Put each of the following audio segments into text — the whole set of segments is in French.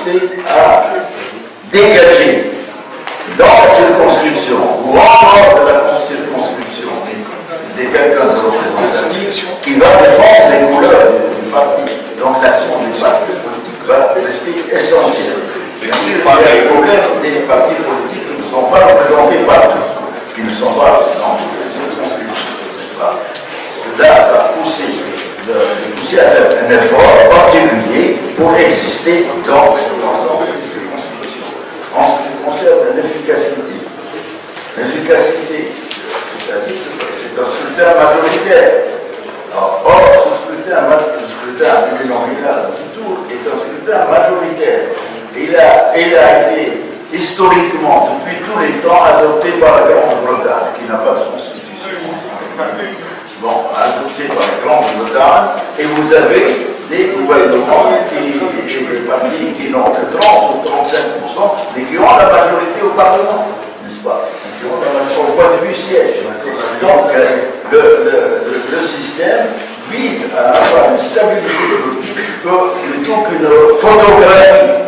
consisté à dégager dans la circonscription ou en dehors de la circonscription quelqu'un de représentatif qui va défendre les couleurs du parti. Donc l'action du parti politique va rester essentielle. Bien sûr, il y a le problème des partis politiques qui ne sont pas représentés partout, qui ne sont pas dans toutes les circonscriptions, n'est-ce pas? Cela va pousser à faire un effort particulier pour exister dans l'ensemble des circonscriptions. En ce qui concerne l'efficacité, c'est-à-dire c'est un scrutin majoritaire. Or, ce scrutin uninominal du tour est un scrutin majoritaire. Il a été historiquement, depuis tous les temps, adopté par la Grande-Bretagne, qui n'a pas de constitution. Bon, adopté par la Grande-Bretagne, et vous avez des gouvernements des partis qui n'ont que 30 ou 35%, mais qui ont la majorité au Parlement, n'est-ce pas? Qui ont la majorité au point de vue siège. Donc, le système vise à avoir une stabilité politique plutôt qu'une photographie.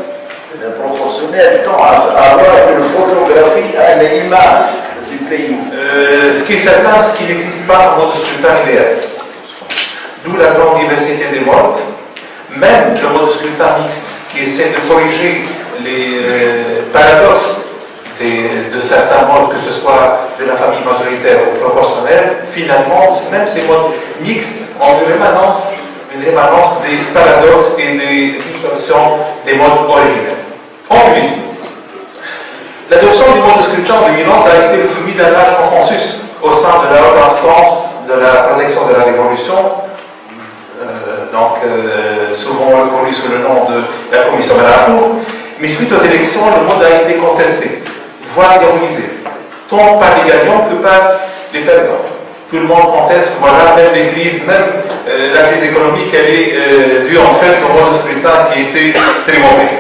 Proportionnelle tend à avoir une photographie à une image du pays. Ce qui est certain, c'est qu'il n'existe pas un mode de scrutin idéal. D'où la grande diversité des modes. Même le mode de scrutin mixte qui essaie de corriger les paradoxes de certains modes, que ce soit de la famille majoritaire ou proportionnelle, finalement, même ces modes mixtes ont une rémanence des paradoxes et des distorsions des modes originels. En Tunisie, l'adoption du mode de scrutin en 2011 a été le fruit d'un large consensus au sein de la haute instance de la protection de la Révolution, souvent reconnue sous le nom de la commission Benarfour, mais suite aux élections, le mode a été contesté, voire diabolisé, tant par les gagnants que par les perdants. Tout le monde conteste, voilà, même les crises, même la crise économique, elle est due en fait au mode de scrutin qui était très mauvais.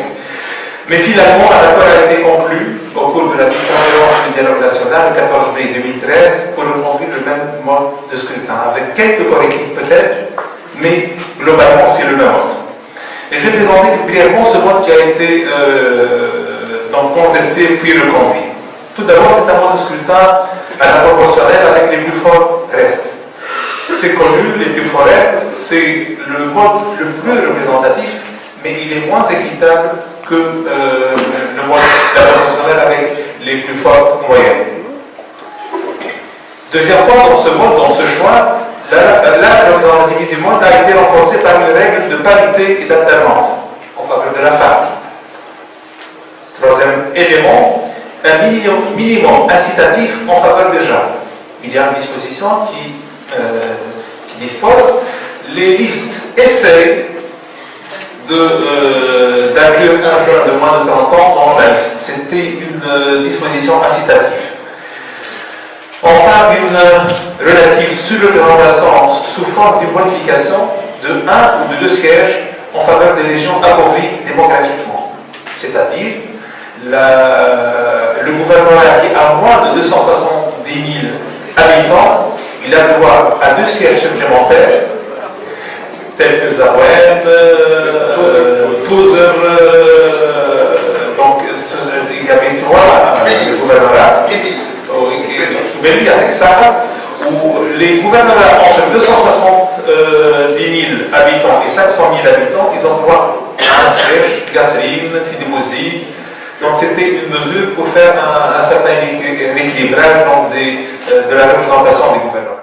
Mais finalement, un accord a été conclu au cours de la conférence du dialogue national le 14 mai 2013 pour reconduire le même mode de scrutin, avec quelques correctifs peut-être, mais globalement c'est le même mode. Et je vais présenter brièvement ce mode qui a été contesté puis reconduit. Tout d'abord, c'est un mode de scrutin à la proportionnelle avec les plus forts restes. C'est connu, les plus forts restes, c'est le mode le plus représentatif, mais il est moins équitable que le mode proportionnel avec les plus fortes moyennes. Deuxième point, dans ce choix, la représentativité du mode a été renforcée par une règle de parité et d'alternance en faveur de la femme. Troisième élément, un minimum incitatif en faveur des gens. Il y a une disposition qui dispose, les listes essayent d'inclure un jeune de moins de 30 ans dans la liste. C'était une disposition incitative. Enfin, une relative surreprésentation sous forme d'une bonification de 1 ou de 2 sièges en faveur des régions appauvries démographiquement. C'est-à-dire, le gouvernement qui a moins de 270 000 habitants, il a droit à 2 sièges supplémentaires, tels que Zaouem, Touzer, donc il y avait 3 gouvernements, mais avec ça, où les gouvernements entre 270 000 habitants et 500 000 habitants, ils ont droit à un siège, Gasserine, Sidi Mouzi. Donc c'était une mesure pour faire un certain équilibrage de la représentation des gouvernements.